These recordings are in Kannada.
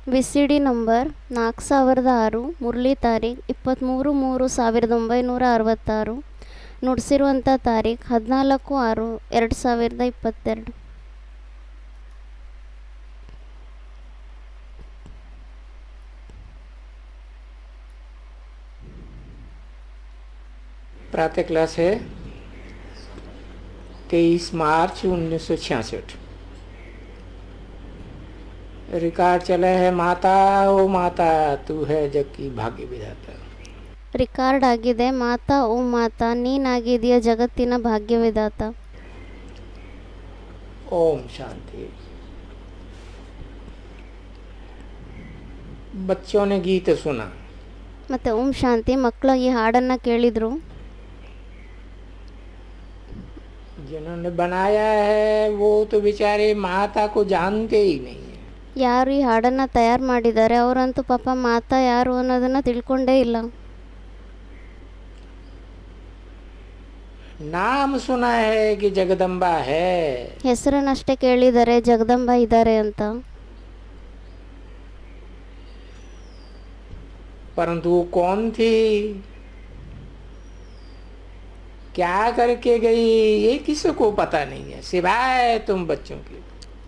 ವಿಸಿಡಿ ನಂಬರ್ 4006 ಮುರಳಿ ತಾರೀಖ್ 23/3/1966 ನುಡಿಸಿರುವಂಥ ತಾರೀಖ್ 14/6/2022. प्रातः क्लास है 23 मार्च 1966। रिकॉर्ड चला है माता ओ माता तू है जग की भाग्य विधाता। ರಿಕಾರ್ಡ್ ಆಗಿದೆ ಮಾತಾ ಓ ಮಾತಾ ನೀನಾಗಿದೆಯಾ ಜಗತ್ತಿನ ಭಾಗ್ಯವಿದಾತ. ओम शांति। बच्चों ने गीत सुना। ಮತ್ತು ಓಂ ಶಾಂತಿ ಮಕ್ಕಳು ಈ ಹಾಡನ್ನು ಕೇಳಿದರು. जिन्होंने बनाया है वो तो बेचारे माता को जानते ही नहीं है। ಯಾರು ಈ ಹಾಡನ್ನು ತಯಾರು ಮಾಡಿದ್ದಾರೆ ಅವರಂತೂ ಪಾಪ ಮಾತಾ ಯಾರು ಅನ್ನೋದನ್ನು ತಿಳ್ಕೊಂಡೇ ಇಲ್ಲ. नाम सुना है कि जगदम्बा है, ಹೆಸರನ್ನಷ್ಟೇ ಕೇಳಿದ್ದಾರೆ ಜಗದಂಬ ಇದ್ದಾರೆ ಅಂತ. परंतु वो कौन थी, क्या करके गई, ये किसी को पता नहीं है सिवाय तुम बच्चों के।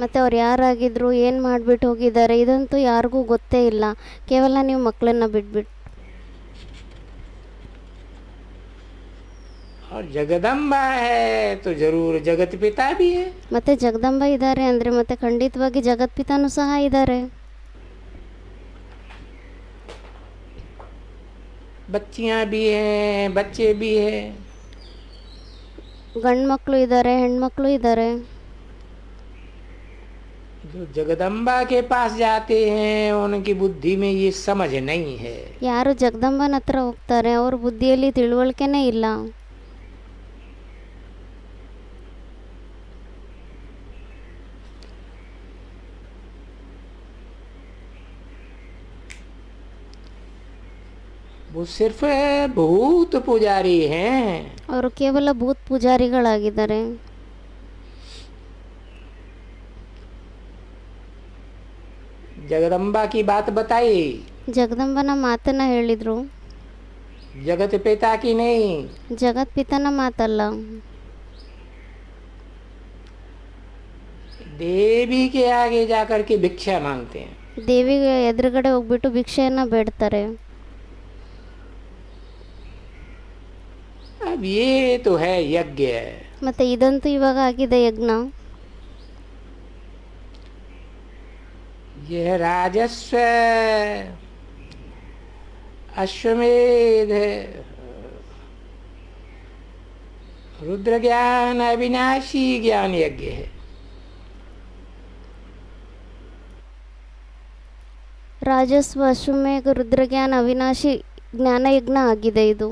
ಮತ್ತು ಅವ್ರು ಯಾರಾಗಿದ್ರು ಏನು ಮಾಡಿಬಿಟ್ಟು ಹೋಗಿದ್ದಾರೆ ಇದಂತೂ ಯಾರಿಗೂ ಗೊತ್ತೇ ಇಲ್ಲ, ಕೇವಲ ನೀವು ಮಕ್ಕಳನ್ನು ಬಿಟ್ಬಿಟ್ಟು. और जगदम्बा है तो जरूर जगत पिता भी है। ಮತ್ತು ಜಗದಂಬ ಇದ್ದಾರೆ ಅಂದರೆ ಮತ್ತೆ ಖಂಡಿತವಾಗಿ ಜಗತ್ಪಿತಾನೂ ಸಹ ಇದ್ದಾರೆ. बच्चियां भी हैं बच्चे भी हैं। ಗಂಡು ಮಕ್ಕಳು ಇದ್ದಾರೆ ಹೆಣ್ಮಕ್ಳು ಇದ್ದಾರೆ. जो जगदम्बा के पास जाते हैं उनकी बुद्धि में ये समझ नहीं है। ಯಾರು ಜಗದಂಬನ ಹತ್ರ ಹೋಗ್ತಾರೆ ಅವ್ರ ಬುದ್ಧಿಯಲ್ಲಿ ತಿಳುವಳಿಕೆನೇ ಇಲ್ಲ. वो सिर्फ भूत पुजारी हैं। ಅವರು ಕೇವಲ ಭೂತ್ ಪೂಜಾರಿಗಳಾಗಿದ್ದಾರೆ. जगदम्बा की बात बताई, ಜಗದಂಬನ ಮಾತನ್ನ ಹೇಳಿದ್ರು, जगत पिता की नहीं। ಜಗತ್ಪಿತನ ಮಾತಲ್ಲ. देवी के आगे जाकर के भिक्षा मांगते हैं। ದೇವಿಗೆ ಎದುರುಗಡೆ ಹೋಗ್ಬಿಟ್ಟು ಭಿಕ್ಷೆಯನ್ನ ಬೇಡ್ತಾರೆ. अब ये तो है यज्ञ। ಮತ್ತೆ ಇದಂತೂ ಇವಾಗ ಆಗಿದೆ ಯಜ್ಞ. यह राजस्व अश्वमेध रुद्र ज्ञान अविनाशी ज्ञान यज्ञ है। ರಾಜಸ್ವ ಅಶ್ವಮೇಘ ರುದ್ರಜ್ಞಾನ ಅವಿನಾಶಿ ಜ್ಞಾನಯಜ್ಞ ಆಗಿದೆ ಇದು.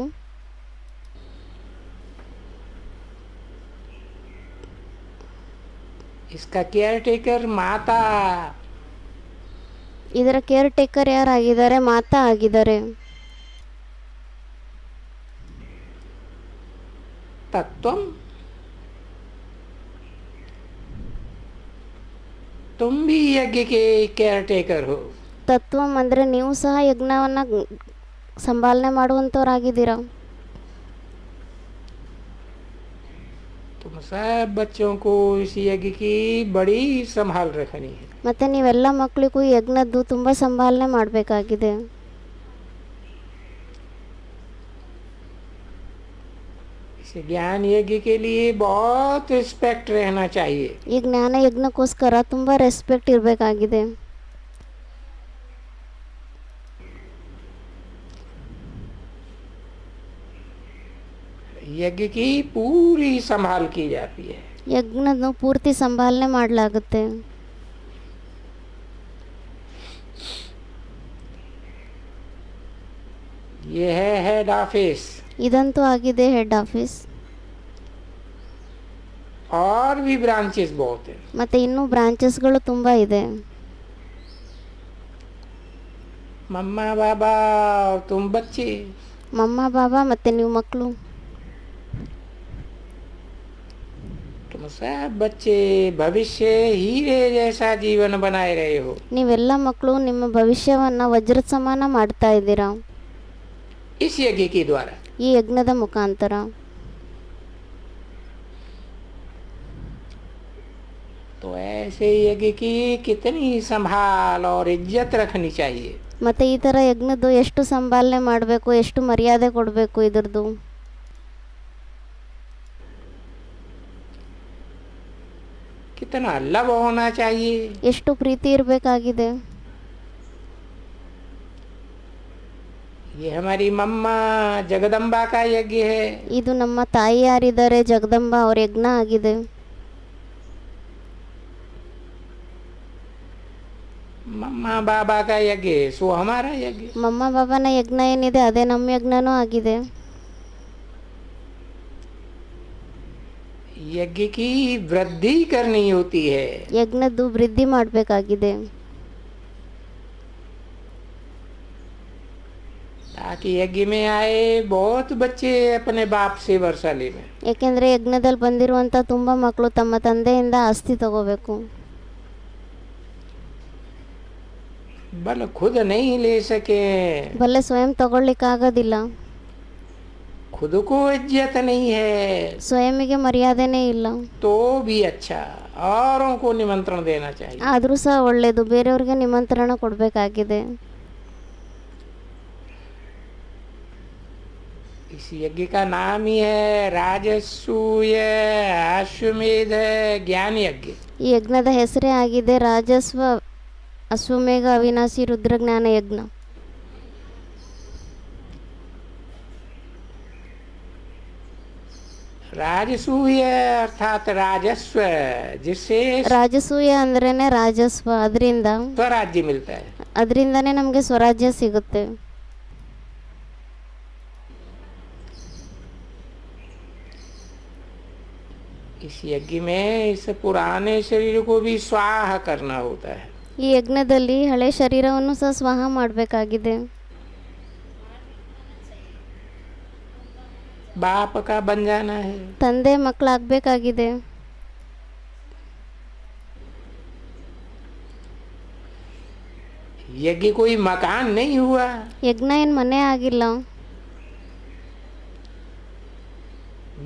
इसका केयर टेकर माता। ಇದರ ಕೇರ್ ಟೇಕರ್ ಯಾರಾಗಿದ್ದಾರೆ ಮಾತಾ ಆಗಿದ್ದಾರೆ. तत्वम तुम भी यज्ञ के केयर टेकर हो। ತತ್ವಂ ಅಂದರೆ ನೀವು ಸಹ ಯಜ್ಞವನ್ನ ಸಂಭಾಲನೆ ಮಾಡುವಂಥವ್ರಾಗಿದ್ದೀರಾ. तुम सब बच्चों को इस यज्ञ की बड़ी संभाल रखनी है। ಮತ್ತು ನೀವೆಲ್ಲ ಮಕ್ಕಳಿಗೂ ಈ ಯಜ್ಞದ್ದು ತುಂಬ ಸಂಭಾಲನೆ ಮಾಡಬೇಕಾಗಿದೆ. इस ज्ञान यज्ञ के लिए बहुत रिस्पेक्ट रहना चाहिए। ಈ ಜ್ಞಾನ ಯಜ್ಞಕ್ಕೋಸ್ಕರ ತುಂಬ ರೆಸ್ಪೆಕ್ಟ್ ಇರಬೇಕಾಗಿದೆ. यज्ञ की पूरी संभाल की जाती है। ಯಜ್ಞದ ಪೂರ್ತಿ ಸಂಭಾಲನೆ ಮಾಡಲಾಗುತ್ತೆ. ये है हेड ऑफिस। ಇದಂತೂ ಆಗಿದೆ ಹೆಡ್ ಆಫೀಸ್. और भी ब्रांचेस बहुत है। ಮತ್ತು ಇನ್ನೂ ಬ್ರಾಂಚಸ್ಗಳು ತುಂಬ ಇದೆ. मम्मा बाबा और तुम बच्चे। ಮಮ್ಮ ಬಾಬಾ ಮತ್ತು ನೀವು ಮಕ್ಕಳು. तुम तुम सब बच्चे भविष्य हीरे जैसा जीवन बनाए रहे हो ನೀವೆಲ್ಲ ಮಕ್ಕಳು ನಿಮ್ಮ ಭವಿಷ್ಯವನ್ನು ವಜ್ರದ ಸಮಾನ ಮಾಡ್ತಾ ಇದ್ದೀರಾ इस यज्ञ के द्वारा। ಈ ಯಜ್ಞದ ಮುಖಾಂತರ. तो ऐसे यज्ञ की कितनी संभाल और इज्जत रखनी चाहिए। ಮತ್ತು ಈ ಥರ ಯಜ್ಞದ್ದು ಎಷ್ಟು ಸಂಭಾಲನೆ ಮಾಡಬೇಕು, ಎಷ್ಟು ಮರ್ಯಾದೆ ಕೊಡಬೇಕು ಇದ್ರದ್ದು. कितना लव होना चाहिए। ಎಷ್ಟು ಪ್ರೀತಿ ಇರಬೇಕಾಗಿದೆ. ये हमारी मम्मा जगदम्बा का यज्ञ है। ಇದು ನಮ್ಮ ತಾಯಿ ಯಾರಿದ್ದಾರೆ ಜಗದಂಬ ಅವ್ರ ಯಜ್ಞ ಆಗಿದೆ. मम्मा बाबा का यज्ञ सो हमारा यज्ञ। ಮಮ್ಮ ಬಾಬಾನ ಯಜ್ಞ ಏನಿದೆ ಅದೇ ನಮ್ಮ ಯಜ್ಞನೂ ಆಗಿದೆ. यज्ञ की वृद्धि करनी होती है। ಯಜ್ಞದ್ದು ವೃದ್ಧಿ ಮಾಡಬೇಕಾಗಿದೆ. ताकि यज्ञ में आए बहुत बच्चे अपने बाप से वर्षा ले में। ಯಾಕೆಂದರೆ ಯಜ್ಞದಲ್ಲಿ ಬಂದಿರುವಂಥ ತುಂಬ ಮಕ್ಕಳು ತಮ್ಮ ತಂದೆಯಿಂದ ಆಸ್ತಿ ತಗೋಬೇಕು. बल खुद नहीं ले सके, ಬಲ್ಲೆ ಸ್ವಯಂ ತಗೊಳ್ಳಿಕ್ಕಾಗೋದಿಲ್ಲ. खुद को इज्जत नहीं है, ಸ್ವಯಂಗೆ ಮರ್ಯಾದೆನೇ ಇಲ್ಲ. तो भी अच्छा औरों को निमंत्रण देना चाहिए। ಆದರೂ ಸಹ ಒಳ್ಳೆಯದು, ಬೇರೆಯವ್ರಿಗೆ ನಿಮಂತ್ರಣ ಕೊಡಬೇಕಾಗಿದೆ. इस यज्ञ का नाम ही है राजसूय अश्वमेध ज्ञान यज्ञ। ಈ ಯಜ್ಞದ ಹೆಸರೇ ಆಗಿದೆ ರಾಜಸ್ವ ಅಶ್ವಮೇಧ ಅವಿನಾಶಿ ರುದ್ರಜ್ಞಾನ ಯಜ್ಞ. राजसूय अर्थात राजस्व, जिससे ರಾಜಸೂಯ ಅಂದ್ರೇನೆ ರಾಜಸ್ವ, ಅದರಿಂದ स्वराज्य मिलता है। ಅದರಿಂದನೇ ನಮಗೆ ಸ್ವರಾಜ್ಯ ಸಿಗುತ್ತೆ. इस यज्ञ में इस पुराने शरीर को भी स्वाह करना होता है। ಈ ಯಜ್ಞದಲ್ಲಿ ಹಳೆ ಶರೀರವನ್ನು ಸಹ ಸ್ವಾಹ ಮಾಡಬೇಕಾಗಿದೆ. बाप का बन जाना है। ತಂದೆ ಮಕ್ಕಳಾಗಬೇಕಾಗಿದೆ. यज्ञ कोई मकान नहीं हुआ, ಯಜ್ಞ ಏನು ಮನೆ ಆಗಿಲ್ಲ.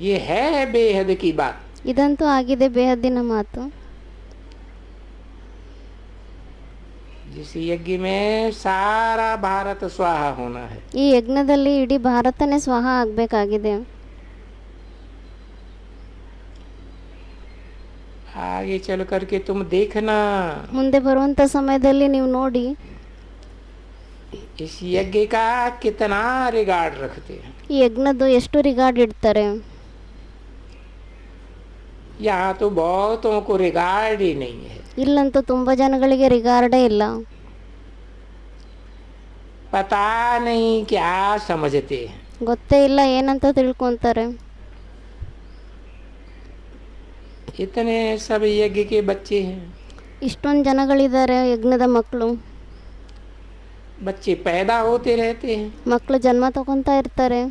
ये है बेहद की बात। ಇದಂತೂ ಆಗಿದೆ ಬೇಹದ್ದಿನ ಮಾತು. जिस यज्ञ में सारा भारत स्वाहा होना है। ಈ ಯಜ್ಞದಲ್ಲಿ ಇಡೀ ಭಾರತನೇ ಸ್ವಾಹ ಆಗಬೇಕಾಗಿದೆ. आगे चल करके तुम देखना, ಮುಂದೆ ಬರುವಂಥ ಸಮಯದಲ್ಲಿ ನೀವು ನೋಡಿ इस यज्ञ का कितना रिगार्ड रखते हैं। ಈ ಯಜ್ಞದ್ದು ಎಷ್ಟು ರಿಗಾರ್ಡ್ ಇಡ್ತಾರೆ. यहाँ तो बहुतों को रिगार्ड ही नहीं है। ಇಲ್ಲಂತೂ ತುಂಬ ಜನಗಳಿಗೆ ರಿಗಾರ್ಡೇ ಇಲ್ಲ. पता नहीं क्या समझते हैं। ಗೊತ್ತೇ ಇಲ್ಲ ಏನಂತ ತಿಳ್ಕೊತಾರೆ. इतने सब यज्ञ के बच्चे हैं, ಇಷ್ಟೊಂದು ಜನಗಳಿದ್ದಾರೆ ಯಜ್ಞದ ಮಕ್ಕಳು. बच्चे पैदा होते रहते हैं, ಮಕ್ಕಳು ಜನ್ಮ ತಗೊತಾ ಇರ್ತಾರೆ.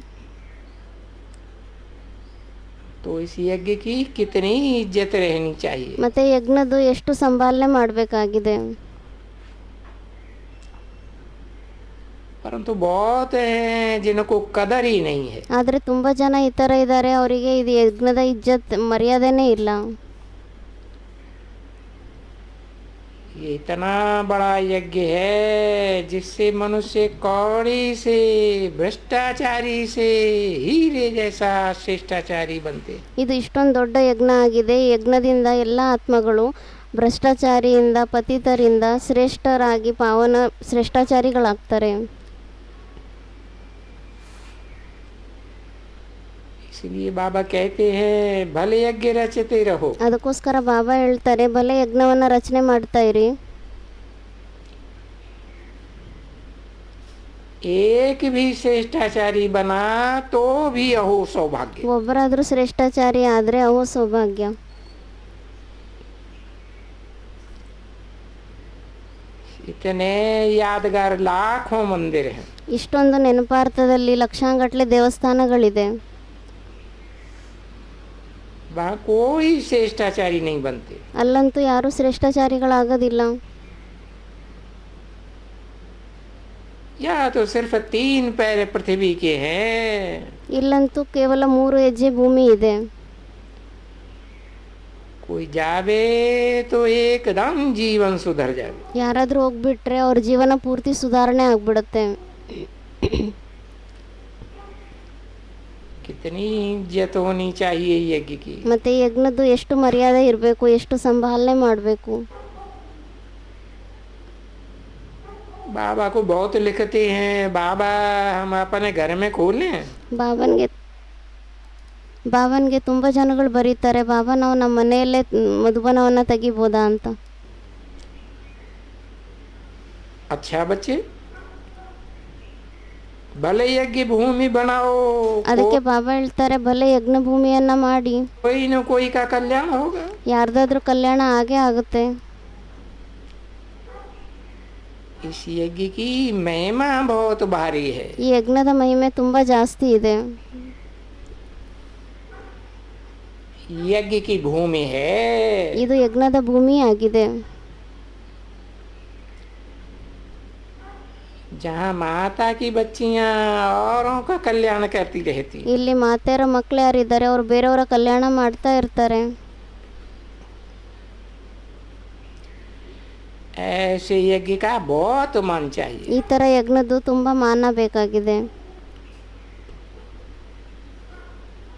तो इस यज्ञ की कितनी इज्जत रहनी चाहिए। ಮತ್ತೆ ಯಜ್ಞದ್ದು ಎಷ್ಟು ಸಂಭಾಲನೆ ಮಾಡಬೇಕಾಗಿದೆ. परंतु बहुत हैं जिनको कदर ही नहीं है। ಆದರೆ ತುಂಬ ಜನ ಈ ಥರ ಇದ್ದಾರೆ, ಅವರಿಗೆ ಇದು ಯಜ್ಞದ ಇಜ್ಜತ್ ಮರ್ಯಾದೆನೇ ಇಲ್ಲ. ये इतना बड़ा यज्ञ है जिससे मनुष्य कौड़ी से भ्रष्टाचारी से हीरे जैसा श्रेष्ठाचारी बनते। ಇದು ಇಷ್ಟೊಂದು ದೊಡ್ಡ ಯಜ್ಞ ಆಗಿದೆ. ಈ ಯಜ್ಞದಿಂದ ಎಲ್ಲ ಆತ್ಮಗಳು ಭ್ರಷ್ಟಾಚಾರಿಯಿಂದ ಪತಿತರಿಂದ ಶ್ರೇಷ್ಠರಾಗಿ ಪಾವನ ಶ್ರೇಷ್ಠಾಚಾರಿಗಳಾಗ್ತಾರೆ. इसलिए बाबा कहते हैं भले यज्ञ रचते रहो। ಅದಕ್ಕೋಸ್ಕರ ಬಾಬಾ ಹೇಳ್ತಾರೆ ಭಲೆ ಯಜ್ಞವನ್ನು ರಚನೆ ಮಾಡ್ತಾ ಇರಿ. एक भी श्रेष्ठाचारी बना तो भी अहो सौभाग्य। ಒಬ್ಬರಾದರೂ ಶ್ರೇಷ್ಠಾಚಾರಿ ಆದರೆ ಅವು ಸೌಭಾಗ್ಯ. इतने यादगार लाखों मंदिर हैं। ಇಷ್ಟೊಂದು ನೆನಪಾರ್ಥದಲ್ಲಿ ಲಕ್ಷಾಂಗಟ್ಟಲೆ ದೇವಸ್ಥಾನಗಳಿದೆ. वहाँ कोई श्रेष्ठाचारी नहीं बनते। ಅಲ್ಲಂತೂ ಯಾರೂ ಶ್ರೇಷ್ಠಾಚಾರಿಗಳಾಗೋದಿಲ್ಲ. यहाँ तो सिर्फ 3 पैर पृथ्वी के हैं। ಇಲ್ಲಂತೂ ಕೇವಲ 3 ಹೆಜ್ಜೆ ಭೂಮಿ ಇದೆ. कोई जावे तो एकदम जीवन सुधर जावे। ಯಾರಾದರೂ ಹೋಗ್ಬಿಟ್ರೆ ಅವ್ರ ಜೀವನ ಪೂರ್ತಿ ಸುಧಾರಣೆ ಆಗ್ಬಿಡುತ್ತೆ. कितनी इज्जत होनी चाहिए यज्ञ की। ಮತ್ತೆ ಯಜ್ಞದ್ದು ಎಷ್ಟು ಮರ್ಯಾದೆ ಇರಬೇಕು, ಎಷ್ಟು ಸಂಭಾಲನೆ ಮಾಡಬೇಕು. बाबा को बहुत लिखते हैं, बाबा हम अपने घर में खोलें। ಬಾಬನ್ಗೆ ತುಂಬ ಜನಗಳು ಬರೀತಾರೆ, ಬಾಬಾ ನಾವು ನಮ್ಮ ಮನೆಯಲ್ಲೇ ಮಧುಬನವನ್ನು ತೆಗಿಬೋದಾ ಅಂತ. अच्छा बच्चे, भले यज्ञ भूमि बनाओ, ಅದಕ್ಕೆ ಬಾಬಾ ಹೇಳ್ತಾರೆ ಭಲೆ ಯಜ್ಞ ಭೂಮಿಯನ್ನ ಮಾಡಿ, कोई न कोई का कल्याण होगा। ಯಾರ್ದಾದ್ರೂ ಕಲ್ಯಾಣ ಆಗೇ ಆಗುತ್ತೆ. इस यज्ञ की महिमा बहुत भारी है। ಈ ಯಜ್ಞದ ಮಹಿಮೆ ತುಂಬಾ ಜಾಸ್ತಿ ಇದೆ. यज्ञ की भूमि है, ಇದು ಯಜ್ಞದ ಭೂಮಿ ಆಗಿದೆ. जहाँ माता की बच्चियाँ औरों का कल्याण करती रहती। ಇಲ್ಲಿ ಮಾತೆಯರ ಮಕ್ಕಳು ಯಾರಿದ್ದಾರೆ ಅವರು ಬೇರೆಯವರ ಕಲ್ಯಾಣ ಮಾಡ್ತಾ ಇರ್ತಾರೆ. ऐसे यज्ञ का बहुत मान चाहिए। ಈ ತರ ಯಜ್ಞದ್ದು ತುಂಬಾ ಮಾನ ಬೇಕಾಗಿದೆ.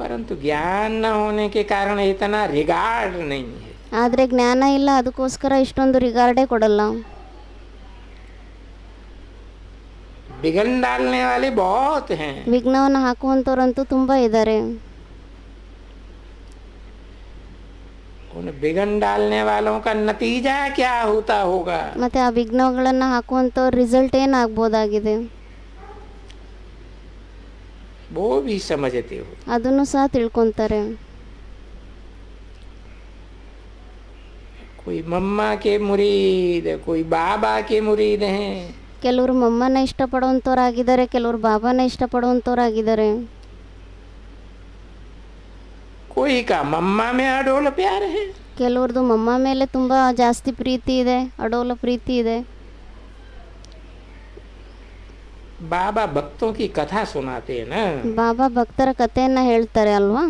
परंतु ज्ञान न होने के कारण इतना रिगार्ड नहीं है। ಆದ್ರೆ ಜ್ಞಾನ ಇಲ್ಲ, ಅದಕ್ಕೋಸ್ಕರ ಇಷ್ಟೊಂದು ರಿಗಾರ್ಡೇ ಕೊಡಲ್ಲ. बिगड़ डालने वाले बहुत हैं। ವಿಘ್ನವನ್ನು ಹಾಕುವಂತವರಂತೂ ತುಂಬಾ ಇದ್ದಾರೆ. उन बिगड़ डालने वालों का नतीजा क्या होता होगा, ಮತ್ತೆ ಆ ವಿಘ್ನಗಳನ್ನ ಹಾಕುವಂತವ್ರ ರಿಸಲ್ಟ್ ಏನಾಗ್ಬೋದಾಗಿದೆ वो भी समझते हो। ಅದನ್ನು ಸಹ ತಿಳ್ಕೊಂತಾರೆ. कोई मम्मा के मुरीद, कोई बाबा के मुरीद हैं। ಕೆಲವರು ಮಮ್ಮನ ಇಷ್ಟಪಡುವಂತವರಾಗಿದ್ದಾರೆ, ಕೆಲವರು ಬಾಬಾನ ಇಷ್ಟಪಡುವಂತವರಾಗಿದ್ದಾರೆ. कोई का मम्मा में अडोल प्यार है, ಕೆಲವ್ರದ್ದು ಮಮ್ಮ ಮೇಲೆ ತುಂಬಾ ಜಾಸ್ತಿ ಪ್ರೀತಿ ಇದೆ, ಅಡೋಲ ಪ್ರೀತಿ ಇದೆ. बाबा भक्तों की कथा सुनाते हैं ना। ಬಾಬಾ ಭಕ್ತರ ಕಥೆಯನ್ನ ಹೇಳ್ತಾರೆ ಅಲ್ವಾ.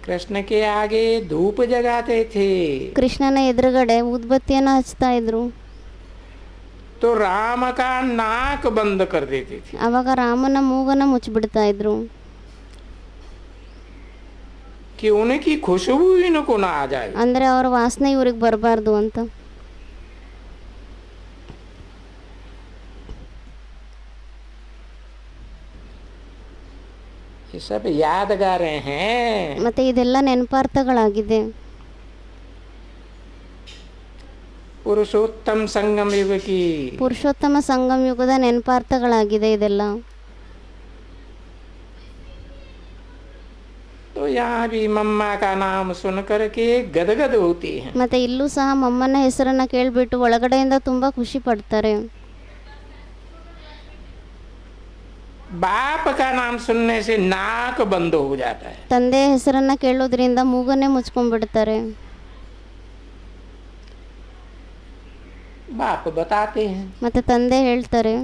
कृष्ण के आगे धूप जगाते थे ಕೃಷ್ಣನ ಎದುರುಗಡೆ ಊದ್ಬತ್ತಿಯನ್ನ ಹಚ್ತಾ ಇದ್ರು. तो राम का नाक बंद कर देते थे। ಅವಾಗ ರಾಮನ ಮೂಗನ ಮುಚ್ಚಿಬಿಡ್ತಾ ಇದ್ರು. कि उनकी खुशबू इनको ना आ जाए। ಅಂದ್ರೆ ಅವರ ವಾಸನೆ ಇವ್ರಿಗೆ ಬರಬಾರ್ದು ಅಂತ. ये सब यादगार हैं। ಮತ್ತೆ ಇದೆಲ್ಲ ನೆನಪಾರ್ಥಗಳಾಗಿದೆ. पुरुषोत्तम संगम युग की ಪುರುಷೋತ್ತಮ ಸಂಗಮ ಯುಗದ ನೆನಪಾರ್ಥಗಳಾಗಿದೆ ಇದೆಲ್ಲ. तो यहाँ भी मम्मा का नाम सुन करके गदगद होती हैं। ಮತ್ತೆ ಇಲ್ಲೂ ಸಹ ಮಮ್ಮನ ಹೆಸರನ್ನ ಕೇಳ್ಬಿಟ್ಟು ಒಳಗಡೆಯಿಂದ ತುಂಬಾ ಖುಷಿ ಪಡ್ತಾರೆ. बाप का नाम सुनने से नाक बंद हो जाता है। ತಂದೆ ಹೆಸರನ್ನ ಕೇಳೋದ್ರಿಂದ ಮೂಗನ್ನೇ ಮುಚ್ಕೊಂಡ್ಬಿಡ್ತಾರೆ. बाप बताते हैं, ಮತ್ತೆ ತಂದೆ ಹೇಳ್ತಾರೆ,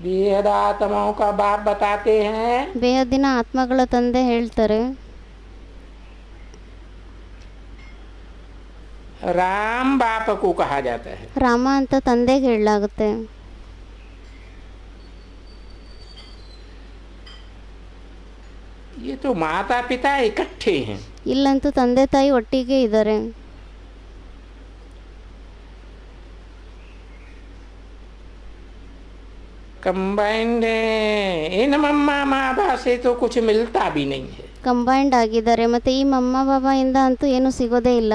बेहद आत्माओं का बाप बताते हैं, ಬೇಹದ್ದಿನ ಆತ್ಮಗಳ ತಂದೆ ಹೇಳ್ತಾರೆ, राम बाप को कहा जाता है। ರಾಮ ಅಂತ ತಂದೆಗೆ ಹೇಳಲಾಗುತ್ತೆ. ये तो माता पिता इकट्ठे हैं। ಇಲ್ಲಂತೂ ತಂದೆ ತಾಯಿ ಒಟ್ಟಿಗೆ ಇದ್ದಾರೆ. कंबाइंड इन मम्मा माँ बाप से तो कुछ मिलता भी नहीं है। ಕಂಬೈಂಡ್ ಆಗಿದ್ದಾರೆ. ಮತ್ತೆ ಈ ಮಮ್ಮ ಬಾಬಾ ಇಂದ ಅಂತೂ ಏನು ಸಿಗೋದೇ ಇಲ್ಲ.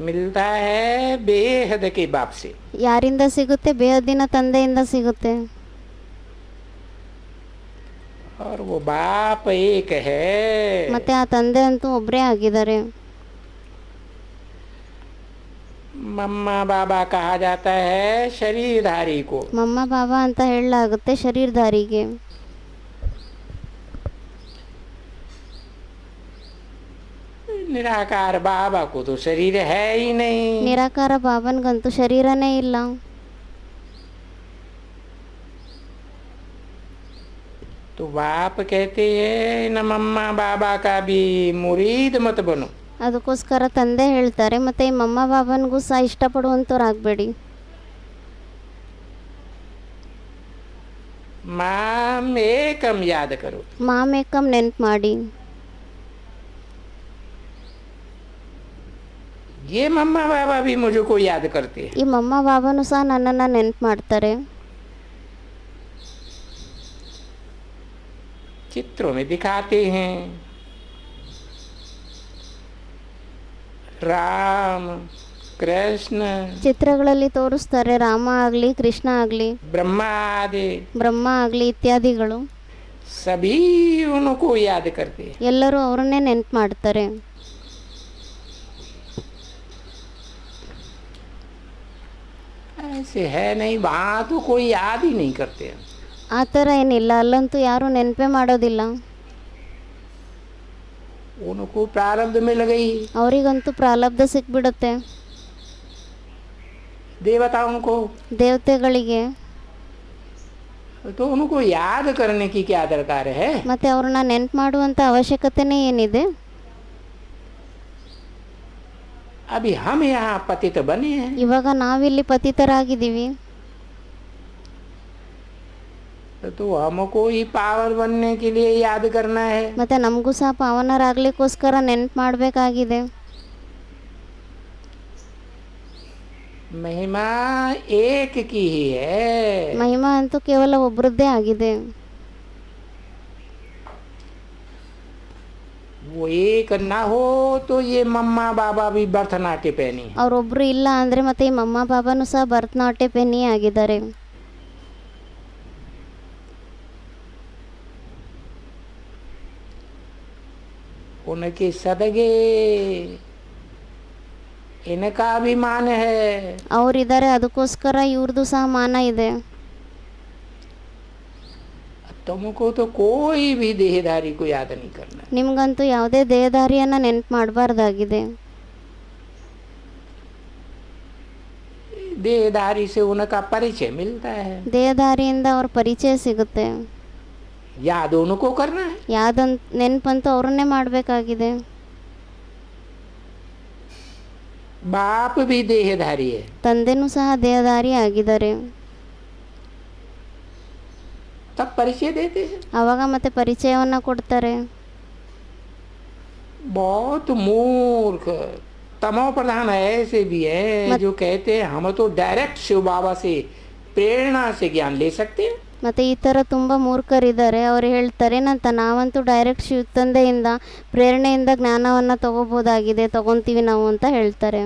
मिलता है बेहद के बाप से। ಯಾರಿಂದ ಸಿಗುತ್ತೆ? ಬೇಹದ್ದಿನ ತಂದೆಯಿಂದ ಸಿಗುತ್ತೆ. और वो बाप एक है। ಮತ್ತೆ ಆ ತಂದೆ ಅಂತೂ ಒಬ್ಬರೇ ಆಗಿದ್ದಾರೆ. मम्मा बाबा कहा जाता है शरीरधारी को। ಮಮ್ಮ ಬಾಬಾ ಅಂತ ಹೇಳಲಾಗುತ್ತೆ ಶರೀರಧಾರಿಗೆ. निराकार बाबा को तो शरीर है ही नहीं। ನಿರಾಕಾರ ಬಾಬನ್ಗಂತೂ ಶರೀರನೇ ಇಲ್ಲ. तो बाप कहते हैं न मम्मा बाबा का भी मुरीद मत बनो। ಅದಕ್ಕೋಸ್ಕರ ತಂದೆ ಹೇಳ್ತಾರೆ ಮತ್ತೆ ಈ ಮಮ್ಮ ಬಾಬನ್ಗೂ ಸಹ ಇಷ್ಟಪಡುವಂಥವ್ರಾಗಬೇಡಿ. माम एकम याद करो। ಮಾಮೇಕಂ ನೆನ್ಪು ಮಾಡಿ. ये मम्मा बाबा भी मुझको याद करते हैं। ಈ ಮಮ್ಮ ಬಾಬಾನು ಸಹ ನನ್ನನ್ನು ನೆನ್ಪು ಮಾಡ್ತಾರೆ. चित्रों में दिखाते हैं राम कृष्ण ಚಿತ್ರಗಳಲ್ಲಿ ತೋರಿಸ್ತಾರೆ ರಾಮ ಆಗಲಿ ಕೃಷ್ಣ ಆಗಲಿ ब्रह्मा आदि ಬ್ರಹ್ಮ ಆಗಲಿ ಇತ್ಯಾದಿಗಳು सभी उनको याद करते हैं। ಎಲ್ಲರೂ ಅವರನ್ನೇ ನೆನ್ಪು ಮಾಡ್ತಾರೆ. ऐसे है नहीं, वहाँ तो कोई याद ही नहीं करते हैं। ಆ ಥರ ಏನಿಲ್ಲ, ಅಲ್ಲಂತೂ ಯಾರೂ ನೆನಪೇ ಮಾಡೋದಿಲ್ಲ. उनको प्रारब्ध मिल गई। ಅವರಿಗಂತೂ ಪ್ರಾರಬ್ಧ ಸಿಕ್ಬಿಡುತ್ತೆ. देवताओं को ದೇವತೆಗಳಿಗೆ तो उनको याद करने की क्या दरकार है। ಮತ್ತೆ ಅವ್ರನ್ನ ನೆನ್ಪು ಮಾಡುವಂಥ ಅವಶ್ಯಕತೆನೇ ಏನಿದೆ. अभी हम यहाँ पतित बने हैं। ಇವಾಗ ನಾವಿಲ್ಲಿ ಪತಿತರಾಗಿದ್ದೀವಿ. तो हमको ही पावन बनने के लिए याद करना है। ಮತ್ತೆ ನಮಗೂ ಸಹ ಪಾವನರಾಗ್ಲಿಕ್ಕೋಸ್ಕರ ನೆನ್ಪು ಮಾಡಬೇಕಾಗಿದೆ. महिमा एक की ही है। ಮಹಿಮಾ ಅಂತೂ ಕೇವಲ ಒಬ್ರದ್ದೇ ಆಗಿದೆ. वो एक ना हो तो ये मम्मा बाबा भी भरतनाट्य पहनी। ಅವರೊಬ್ರು ಇಲ್ಲ ಅಂದ್ರೆ ಮತ್ತೆ ಈ ಮಮ್ಮ ಬಾಬಾನು ಸಹ ಭರತನಾಟ್ಯ ಪೆನ್ನಿ ಆಗಿದ್ದಾರೆ. उनके सदगे इनका भी मान है। ಅವರಿದ್ದಾರೆ, ಅದಕ್ಕೋಸ್ಕರ ಇವ್ರದ್ದು ಸಹ ಮಾನ ಇದೆ. तुमको तो कोई भी देहधारी को याद नहीं करना। ನಿಮ್ಗಂತೂ ಯಾವುದೇ ದೇಹಧಾರಿಯನ್ನ ನೆನ್ಪು ಮಾಡಬಾರ್ದಾಗಿದೆ. देहधारी से उनका परिचय मिलता है। ದೇಹಧಾರಿಯಿಂದ ಅವ್ರ ಪರಿಚಯ ಸಿಗುತ್ತೆ. याद उनको करना है। ಯಾವ್ದಂತ ನೆನ್ಪಂತೂ ಅವ್ರನ್ನೇ ಮಾಡಬೇಕಾಗಿದೆ. बाप भी देहधारी है। ತಂದೆನೂ ಸಹ ದೇಹಧಾರಿ ಆಗಿದ್ದಾರೆ. तब परिचय देते हैं। ಅವಾಗ ಮತ್ತೆ ಪರಿಚಯವನ್ನ ಕೊಡ್ತಾರೆ. बहुत मूर्ख तमो प्रधान ऐसे भी है जो कहते हैं हम तो डायरेक्ट शिव बाबा से प्रेरणा से ज्ञान ले सकते हैं। ಮತ್ತು ಈ ಥರ ತುಂಬ ಮೂರ್ಖರಿದ್ದಾರೆ. ಅವರು ಹೇಳ್ತಾರೆ ನಾವಂತೂ ಡೈರೆಕ್ಟ್ ಶಿವ ತಂದೆಯಿಂದ ಪ್ರೇರಣೆಯಿಂದ ಜ್ಞಾನವನ್ನು ತಗೋತೀವಿ ನಾವು ಅಂತ ಹೇಳ್ತಾರೆ.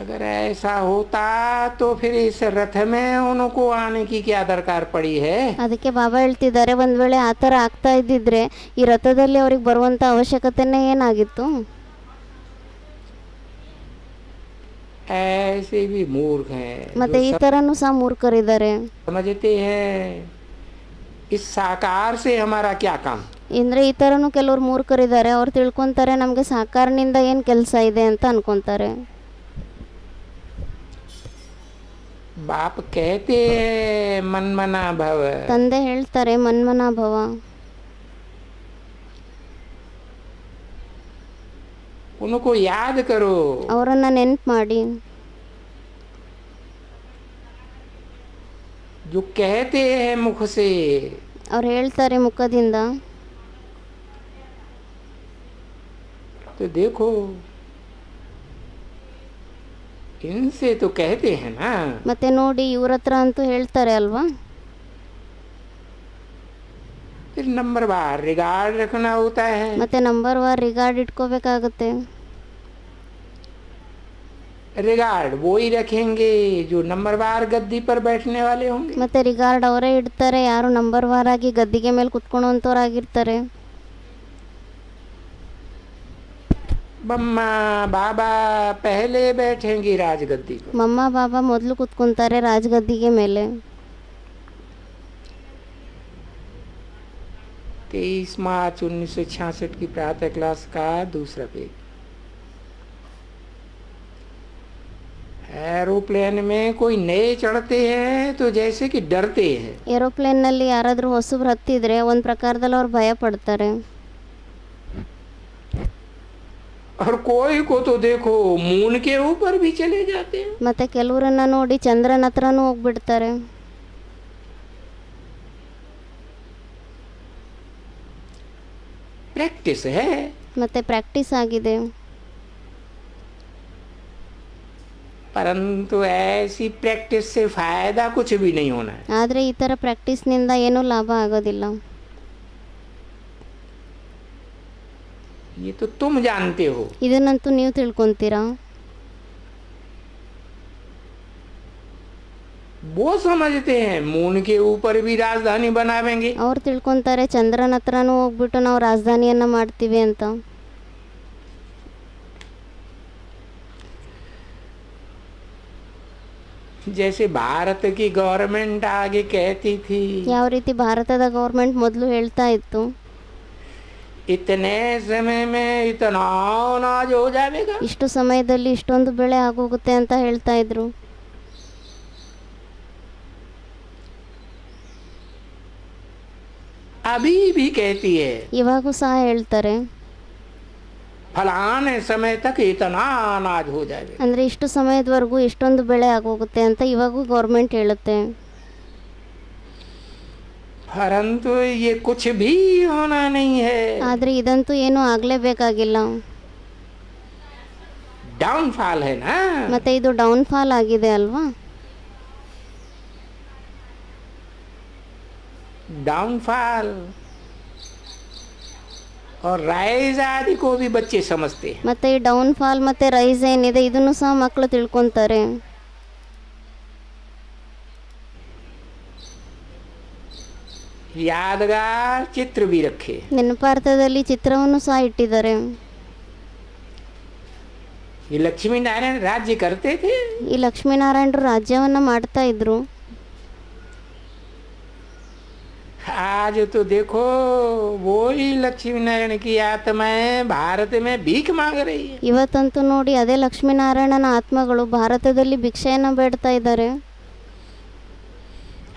अगर ऐसा होता तो फिर इस रथ में उनको आने की क्या दरकार पड़ी है। ಅದಕ್ಕೆ ಬಾಬಾ ಹೇಳ್ತಿದ್ದಾರೆ, ಒಂದು ವೇಳೆ ಆ ಥರ ಆಗ್ತಾ ಇದ್ದಿದ್ರೆ ಈ ರಥದಲ್ಲಿ ಅವ್ರಿಗೆ ಬರುವಂಥ ಅವಶ್ಯಕತೆನೇ ಏನಾಗಿತ್ತು. ऐसे भी मूर्ख हैं ಮತ್ತೆ ಈ ಥರನೂ ಸಹ ಮೂರ್ಖರಿದ್ದಾರೆ. समझते हैं इस साकार से हमारा क्या काम। ಅಂದರೆ ಈ ಥರನೂ ಕೆಲವ್ರು ಮೂರ್ಖರಿದ್ದಾರೆ. ಅವ್ರು ತಿಳ್ಕೊತಾರೆ ನಮಗೆ ಸಾಕಾರನಿಂದ ಏನು ಕೆಲಸ ಇದೆ ಅಂತ ಅನ್ಕೊತಾರೆ. बाप कहते हैं मनमना भव। ತಂದೆ ಹೇಳ್ತಾರೆ ಮನ್ಮನಾ ಭವ. उनको याद करो। ಅವರನ್ನ ನೆನ್ಪು ಮಾಡಿ. जो कहते हैं मुख से। ಅವ್ರು ಹೇಳ್ತಾರೆ ಮುಖದಿಂದ. तो देखो इनसे तो कहते हैं ना। ಮತ್ತೆ ನೋಡಿ ಇವ್ರ ಹತ್ರ ಅಂತೂ ಹೇಳ್ತಾರೆ ಅಲ್ವಾ. फिर नंबर बार रिगार्ड रखना होता है। ಮತ್ತೆ ನಂಬರ್ ವಾರ್ ರಿಗಾರ್ಡ್ ಇಟ್ಕೋಬೇಕಾಗುತ್ತೆ. रिगार्ड वो ही रखेंगे जो नंबर बार गद्दी पर बैठने वाले होंगे। ಮತ್ತೆ ರಿಗಾರ್ಡ್ ಅವರೇ ಇಡ್ತಾರೆ ಯಾರು ನಂಬರ್ ವಾರ್ ಆಗಿ ಗದ್ದಿಗೆ ಮೇಲೆ ಕುತ್ಕೊಳ್ಳುವಂಥವ್ರಾಗಿರ್ತಾರೆ. मम्मा बाबा पहले बैठेंगी राजगद्दी पर। ಮಮ್ಮ ಬಾಬಾ ಮೊದಲು ಕೂತ್ಕೊಂತಾರೆ ರಾಜಗದ್ದಿಗೆ ಮೇಲೆ. 23 मार्च 1966 की प्रातः क्लास का दूसरा पेज। एरोप्लेन में कोई नए चढ़ते हैं तो जैसे कि डरते हैं। ಏರೋಪ್ಲೇನ್ನಲ್ಲಿ ಯಾರಾದರೂ ಹೊಸಬ್ರು ಹತ್ತಿದ್ರೆ ಒಂದು ಪ್ರಕಾರದಲ್ಲಿ ಅವ್ರು ಭಯ ಪಡ್ತಾರೆ. और कोई को तो देखो मून के ऊपर भी चले जाते हैं। ಮತ್ತೆ ಕೆಲವರನ್ನ ನೋಡಿ ಚಂದ್ರನ ಹತ್ರನೂ ಹೋಗ್ಬಿಡ್ತಾರೆ. प्रैक्टिस है। ಮತ್ತೆ ಪ್ರಾಕ್ಟೀಸ್ ಆಗಿದೆ. परंतु ऐसी प्रैक्टिस से फायदा कुछ भी नहीं होना है। ಆದರೆ ಈ ಥರ ಪ್ರಾಕ್ಟೀಸ್ನಿಂದ ಏನೂ ಲಾಭ ಆಗೋದಿಲ್ಲ. ये तो तुम जानते हो। ಇದನ್ನಂತೂ ನೀವು ತಿಳ್ಕೊಂತೀರಾ. वो समझते हैं मून के ऊपर भी राजधानी बनावेंगे। ಅವ್ರು ತಿಳ್ಕೊಂತಾರೆ ಚಂದ್ರನ ಹತ್ರನೂ ಹೋಗ್ಬಿಟ್ಟು ನಾವು ರಾಜಧಾನಿಯನ್ನ ಮಾಡ್ತೀವಿ ಅಂತ. जैसे भारत की गवर्नमेंट आगे कहती थी, ಯಾವ ರೀತಿ ಭಾರತದ ಗೌರ್ಮೆಂಟ್ ಮೊದಲು ಹೇಳ್ತಾ ಇತ್ತು, इतने समय में इतना अनाज हो जाएगा। ಇಷ್ಟು ಸಮಯದಲ್ಲಿ ಇಷ್ಟೊಂದು ಬೆಳೆ ಆಗೋಗುತ್ತೆ ಅಂತ ಹೇಳ್ತಾ ಇದ್ರು. अभी भी कहती है, ಇವಾಗೂ ಸಹ ಹೇಳ್ತಾರೆ. फलाने समय तक इतना अनाज हो जाएगा। ಅಂದರೆ ಇಷ್ಟು ಸಮಯದವರೆಗೂ ಇಷ್ಟೊಂದು ಬೆಳೆ ಆಗೋಗುತ್ತೆ ಅಂತ ಇವಾಗೂ ಗೌರ್ಮೆಂಟ್ ಹೇಳುತ್ತೆ. परंतु ये कुछ भी होना नहीं है। ಆದರೆ ಇದಂತೂ ಏನೂ ಆಗಲೇಬೇಕಾಗಿಲ್ಲ. डाउनफॉल है ना। ಮತ್ತೆ ಇದು ಡೌನ್ಫಾಲ್ ಆಗಿದೆ ಅಲ್ವಾ. डाउनफॉल और राइज आदि को भी बच्चे समझते हैं। ಮತ್ತೆ ಈ ಡೌನ್ಫಾಲ್ ಮತ್ತೆ ರೈಸ್ ಏನಿದೆ ಇದನ್ನು ಸಹ ಮಕ್ಕಳು ತಿಳ್ಕೊಂತಾರೆ. यादगार चित्र भी रखे। ನೆನಪಾರ್ಥದಲ್ಲಿ ಚಿತ್ರವನ್ನು ಸಹ ಇಟ್ಟಿದ್ದಾರೆ. ये लक्ष्मी नारायण राज्य करते थे। ಈ ಲಕ್ಷ್ಮೀನಾರಾಯಣರು ರಾಜ್ಯವನ್ನ ಮಾಡ್ತಾ ಇದ್ರು. आज तो देखो वो ही लक्ष्मी नारायण की आत्माएं भारत में भीख मांग रही है। ಇವತ್ತಂತೂ ನೋಡಿ ಅದೇ ಲಕ್ಷ್ಮೀನಾರಾಯಣನ ಆತ್ಮಗಳು ಭಾರತದಲ್ಲಿ ಭಿಕ್ಷೆಯನ್ನ ಬೇಡ್ತಾ ಇದ್ದಾರೆ.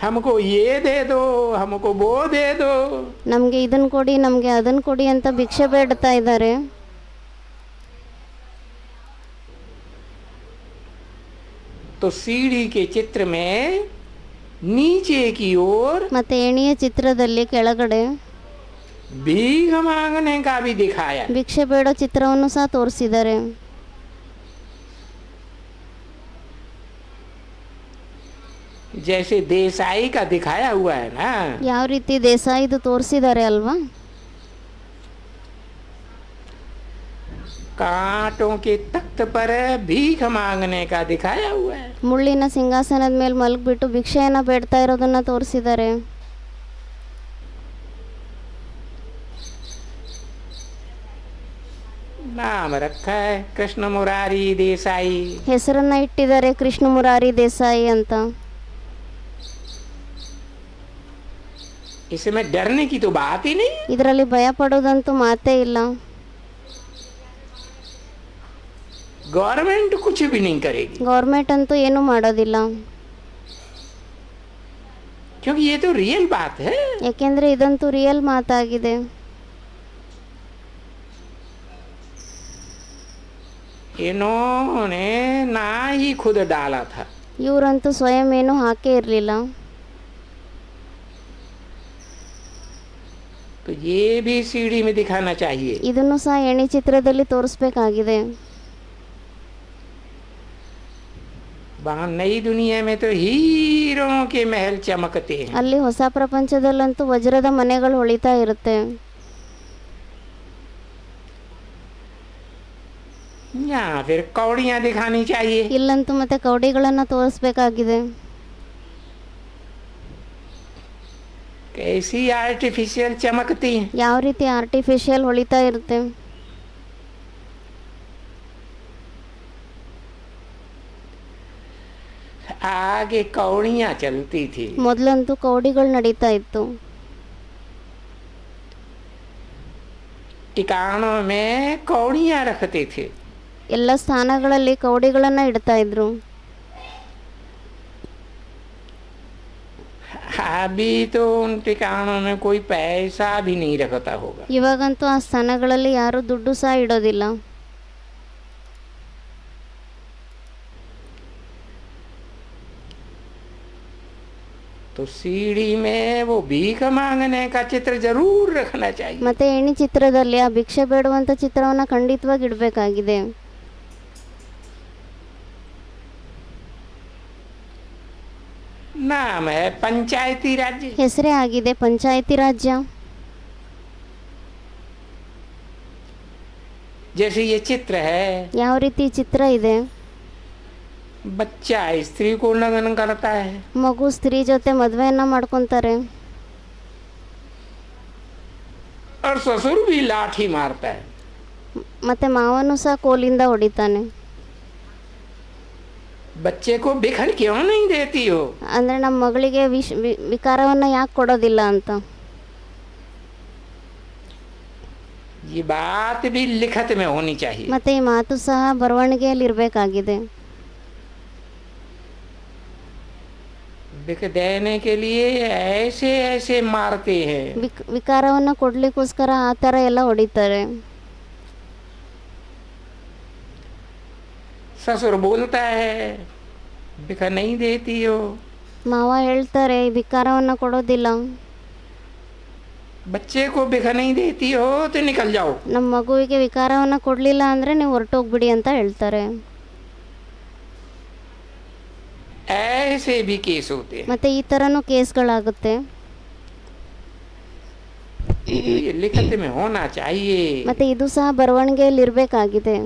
हमको ये दे दो, हमको वो दे दो। ನಮಗೆ ಇದನ್ನ ಕೊಡಿ ನಮಗೆ ಅದನ್ನ ಕೊಡಿ ಅಂತ ಭಿಕ್ಷೆ ಬೇಡ್ತಾ ಇದ್ದಾರೆ. तो सीढ़ी के चित्र में नीचे की ओर ಮತ್ತೆ ಎಣಿಯ ಚಿತ್ರದಲ್ಲಿ ಕೆಳಗಡೆ भीख मांगने का भी दिखाया। ಭಿಕ್ಷೆ ಬೇಡೋ ಚಿತ್ರವನ್ನು ಸಹ ತೋರಿಸಿದ್ದಾರೆ. जैसे देसाई का दिखाया हुआ है ना। ಯಾವ ರೀತಿ ದೇಸಾಯಿದು ತೋರಿಸಿದ್ದಾರೆ ಅಲ್ವಾ. कांटों के तख्त पर भीख मांगने का दिखाया हुआ है। ಮುಳ್ಳಿನ ಸಿಂಹಾಸನದ ಮೇಲೆ ಮಲಗ್ಬಿಟ್ಟು ಭಿಕ್ಷೆಯನ್ನ ಬೇಡ್ತಾ ಇರೋದನ್ನ ತೋರಿಸಿದ್ದಾರೆ. नाम रखा है कृष्ण मुरारी देसाई। ಹೆಸರನ್ನ ಇಟ್ಟಿದ್ದಾರೆ ಕೃಷ್ಣ ಮುರಾರಿ ದೇಸಾಯಿ ಅಂತ. इसमें डरने की तो बात ही नहीं। ಇದರಲ್ಲಿ ಭಯ ಪಡೋದಂತೂ ಮಾತೇ ಇಲ್ಲ. गवर्नमेंट कुछ भी नहीं करेगी, ಗೌರ್ಮೆಂಟ್ ಅಂತೂ ಏನು ಮಾಡೋದಿಲ್ಲ. क्योंकि ये तो रियल बात है। ಯಾಕೆಂದ್ರೆ ಇದಂತೂ ರಿಯಲ್ ಮಾತಾಗಿದೆ. इन्होंने ना ही खुद डाला था। ಇವರಂತೂ ಸ್ವಯಂ ಏನು ಹಾಕೇ ಇರಲಿಲ್ಲ. तो ये भी सीढ़ी में दिखाना चाहिए। ಇದನ್ನು ಸಹ ಎಣಿ ಚಿತ್ರದಲ್ಲಿ ತೋರಿಸ್ಬೇಕಾಗಿದೆ. वहाँ नई दुनिया में तो हीरों के महल चमकते हैं। ಅಲ್ಲಿ ಹೊಸ ಪ್ರಪಂಚದಲ್ಲಂತೂ ವಜ್ರದ ಮನೆಗಳು ಹೊಳಿತಾ ಇರುತ್ತೆ. यहाँ फिर कौड़ियाँ दिखानी चाहिए। ಇಲ್ಲಂತೂ ಮತ್ತೆ ಕೌಡಿಗಳನ್ನ ತೋರಿಸ್ಬೇಕಾಗಿದೆ. कैसी आर्टिफिशियल चमकती हैं। ಯಾವ ರೀತಿ ಆರ್ಟಿಫಿಷಿಯಲ್ ಹೊಳಿತಾ ಇರುತ್ತೆ. आगे कौड़ियां चलती थी। ಮೊದಲಂತೂ ಕೌಡಿಗಳು ನಡೀತಾ ಇತ್ತು. टिकाणों में कौड़ियां रखते थे। ಎಲ್ಲ ಸ್ಥಾನಗಳಲ್ಲಿ ಕೌಡಿಗಳನ್ನು ಇಡ್ತಾ ಇದ್ರು. अभी तो उन टिकाणों में कोई पैसा भी नहीं रखता होगा। ಇವಾಗಂತೂ ಆ ಸ್ಥಾನಗಳಲ್ಲಿ ಯಾರು ದುಡ್ಡು ಸಹ ಇಡೋದಿಲ್ಲ. तो सीढ़ी में वो भीख मांगने का चित्र जरूर रखना चाहिए। ಮತ್ತೆ ಎಣಿ ಚಿತ್ರದಲ್ಲಿ ಆ ಭಿಕ್ಷೆ ಬೇಡುವಂತ ಚಿತ್ರವನ್ನ ಖಂಡಿತವಾಗಿ ಇಡಬೇಕಾಗಿದೆ. नाम है पंचायती राज्य। ಹೆಸರೇ ಆಗಿದೆ ಪಂಚಾಯತಿ ರಾಜ್ಯ. जैसे ये चित्र है, ಯಾವ ರೀತಿ ಚಿತ್ರ ಇದೆ, बच्चा स्त्री को लगन करता है, ಮಗು ಸ್ತ್ರೀ ಜೊತೆ ಮದುವೆಯನ್ನ ಮಾಡ್ಕೊಂತಾರೆ, और ससुर भी लाठी मारता है। ಮತ್ತೆ ಮಾವನು ಸಹ ಕೋಲಿಂದ ಹೊಡಿತಾನೆ. बच्चे को बिखर क्यों नहीं देती हो? ಅಂದ್ರೆ ನಮ್ಮ ಮಗಳಿಗೆ ವಿಕಾರವನ್ನ ಯಾಕೆ ಕೊಡೋದಿಲ್ಲ ಅಂತ. ये बात भी लिखत में होनी चाहिए। ಮತ್ತೆ ಈ ಮಾತು ಸಹ ಬರವಣಿಗೆಯಲ್ಲಿ ಇರಬೇಕಾಗಿದೆ. बिक देने के लिए ऐसे ऐसे मारते हैं। ವಿಕಾರವನ್ನ ಕೊಡ್ಲಿಕ್ಕೋಸ್ಕರ ಆ ಥರ ಎಲ್ಲ ಹೊಡಿತಾರೆ. ससुर बोलता है बिक नहीं देती हो। ಮಾವ ಹೇಳ್ತಾರೆ ವಿಕಾರವನ್ನ ಕೊಡೋದಿಲ್ಲ. बच्चे को बिक नहीं देती हो तो निकल जाओ। ನಮ್ಮ ಮಗುವಿಗೆ ವಿಕಾರವನ್ನ ಕೊಡಲಿಲ್ಲ ಅಂದರೆ ನೀವು ಹೊರಟೋಗ್ಬಿಡಿ ಅಂತ ಹೇಳ್ತಾರೆ. ऐसे भी केस होते हैं। ಮತ್ತೆ ಈ ಥರನೂ ಕೇಸ್ಗಳಾಗುತ್ತೆ. ये लिखत में होना चाहिए। ಮತ್ತೆ ಇದು ಸಹ ಬರವಣಿಗೆಯಲ್ಲಿ ಇರಬೇಕಾಗಿದೆ.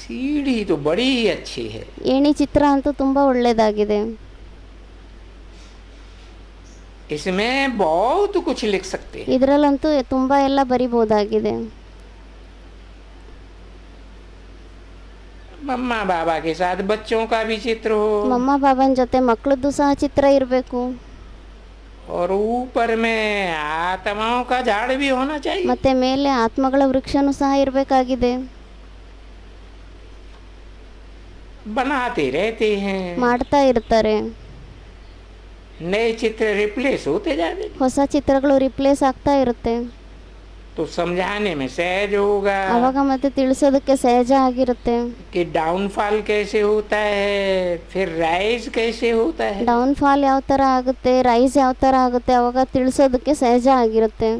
सीढ़ी तो बड़ी अच्छी है। ಏಣಿ ಚಿತ್ರ ಅಂತೂ ತುಂಬಾ ಒಳ್ಳೆಯದಾಗಿದೆ. इसमें बहुत कुछ लिख सकते हैं। ಇದರಲ್ಲಂತೂ ತುಂಬಾ ಎಲ್ಲ ಬರಿಬಹುದಾಗಿದೆ. मम्मा बाबा के साथ बच्चों का भी चित्र हो, ಮಮ್ಮ ಬಾಬನ ಜೊತೆ ಮಕ್ಕಳದ್ದು ಸಹ ಚಿತ್ರ ಇರಬೇಕು. और ऊपर में आत्माओं का झाड़ भी होना चाहिए। ಮತ್ತೆ ಮೇಲೆ ಆತ್ಮಗಳ ವೃಕ್ಷನೂ ಸಹ ಇರಬೇಕಾಗಿದೆ. बनाते रहते हैं, ಮಾಡ್ತಾ ಇರ್ತಾರೆ. नए चित्र रिप्लेस होते जाते हैं। ಹೊಸ ಚಿತ್ರಗಳು ರಿಪ್ಲೇಸ್ ಆಗ್ತಾ ಇರುತ್ತೆ. तो समझाने में सहज होगा ಅವಾಗ ಮತ್ತೆ ತಿಳಿಸೋದಕ್ಕೆ ಸಹಜ ಆಗಿರುತ್ತೆ. कि डाउनफॉल कैसे होता है, फिर राइज कैसे होता है। ಡೌನ್ ಫಾಲ್ ಯಾವ ಥರ ಆಗುತ್ತೆ, ರೈಸ್ ಯಾವ ಥರ ಆಗುತ್ತೆ, ಅವಾಗ ತಿಳಿಸೋದಕ್ಕೆ ಸಹಜ ಆಗಿರುತ್ತೆ.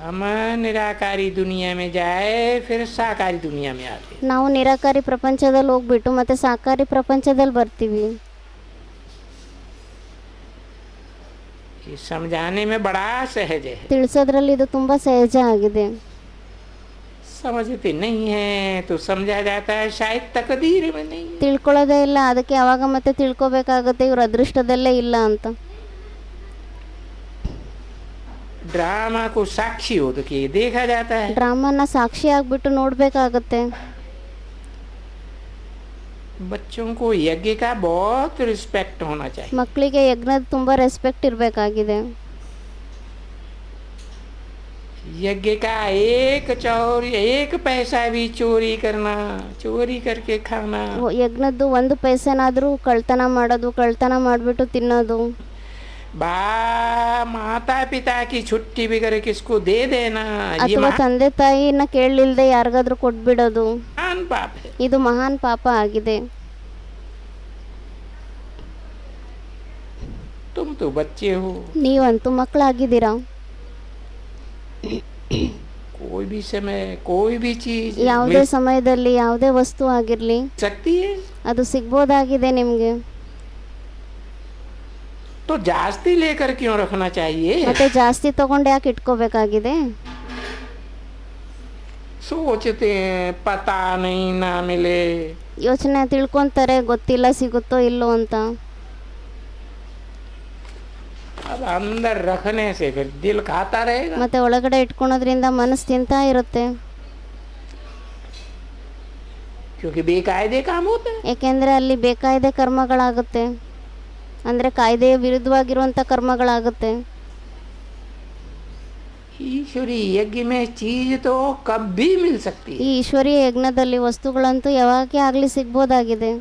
हम निराकारी दुनिया में जाए फिर साकारी दुनिया में आते। ನಾವು ನಿರಾಕಾರಿ ಪ್ರಪಂಚದಲ್ಲಿ ಹೋಗ್ಬಿಟ್ಟು ಮತ್ತೆ ಸಾಕಾರಿ ಪ್ರಪಂಚದಲ್ಲಿ ಬರ್ತೀವಿ. ये समझाने में बड़ा सहज है। ತಿಳಿಸೋದ್ರಲ್ಲಿ ಇದು ತುಂಬಾ ಸಹಜ ಆಗಿದೆ. समझते नहीं है तो समझा जाता है शायद तकदीर में नहीं। ತಿಳ್ಕೊಳ್ಳೋದೇ ಇಲ್ಲ, ಅದಕ್ಕೆ ಅವಾಗ ಮತ್ತೆ ತಿಳ್ಕೊಬೇಕಾಗುತ್ತೆ ಇವ್ರ ಅದೃಷ್ಟದಲ್ಲೇ ಇಲ್ಲ ಅಂತ. ड्रामा को साक्षी हो तो कि देखा जाता है। ಡ್ರಾಮಾನ ಸಾಕ್ಷಿ ಆಗ್ಬಿಟ್ಟು ನೋಡ್ಬೇಕಾಗತ್ತೆ. बच्चों को यज्ञ का बहुत रिस्पेक्ट होना चाहिए। ಮಕ್ಕಳಿಗೆ ಯಜ್ಞದ ತುಂಬಾ ರೆಸ್ಪೆಕ್ಟ್ ಇರಬೇಕಾಗಿದೆ. यज्ञ का एक चोरी, एक पैसा भी चोरी करना, चोरी करके खाना, ಯಜ್ಞದ್ದು ಒಂದು ಪೈಸೆನಾದ್ರೂ ಕಳ್ತನ ಮಾಡೋದು, ಕಳ್ತನ ಮಾಡಿಬಿಟ್ಟು ತಿನ್ನೋದು, बा माता पिता की छुट्टी बगैर किसको दे देना, ये ಅಥವಾ ತಂದೆ ತಾಯಿನ ಕೇಳಲಿಲ್ಲದೆ ಯಾರಿಗಾದ್ರೂ ಕೊಟ್ಬಿಡೋದು, महान पाप है। ಇದು ಮಹಾನ್ ಪಾಪ ಆಗಿದೆ. तुम तो बच्चे हो, ನೀವಂತೂ ಮಕ್ಕಳಾಗಿದ್ದೀರಾ. कोई भी समय कोई भी चीज ಯಾವುದೇ मिल ಸಮಯದಲ್ಲಿ ಯಾವುದೇ ವಸ್ತು ಆಗಿರಲಿ सकती है। ಅದು ಸಿಗ್ಬೋದಾಗಿದೆ ನಿಮಗೆ. तो जास्ती लेकर क्यों रखना चाहिए? ಮತ್ತೆ ಜಾಸ್ತಿ ತಗೊಂಡು ಯಾಕೆ ಇಟ್ಕೋಬೇಕಾಗಿದೆ? सोचते हैं पता नहीं ना मिले, ಯೋಚನೆ ತಿಳ್ಕೊಂತಾರೆ ಗೊತ್ತಿಲ್ಲ ಸಿಗುತ್ತೋ ಇಲ್ಲೋ ಅಂತ. अब अंदर रखने से फिर दिल खाता रहेगा, ಮತ್ತು ಒಳಗಡೆ ಇಟ್ಕೊಳೋದ್ರಿಂದ ಮನಸ್ಸು ತಿಂತಾ ಇರುತ್ತೆ. क्योंकि बेकायदे काम होते हैं. ಏಕೆಂದರೆ ಅಲ್ಲಿ ಬೇಕಾಯ್ದೆ ಕರ್ಮಗಳಾಗುತ್ತೆ, ಅಂದರೆ ಕಾಯ್ದೆಯ ವಿರುದ್ಧವಾಗಿರುವಂಥ ಕರ್ಮಗಳಾಗುತ್ತೆ. ईश्वरी यज्ञ में चीज तो कभी मिल सकती है. ಈ ಈಶ್ವರೀಯ ಯಜ್ಞದಲ್ಲಿ ವಸ್ತುಗಳಂತೂ ಯಾವಾಗೇ ಆಗಲಿ ಸಿಗ್ಬೋದಾಗಿದೆ.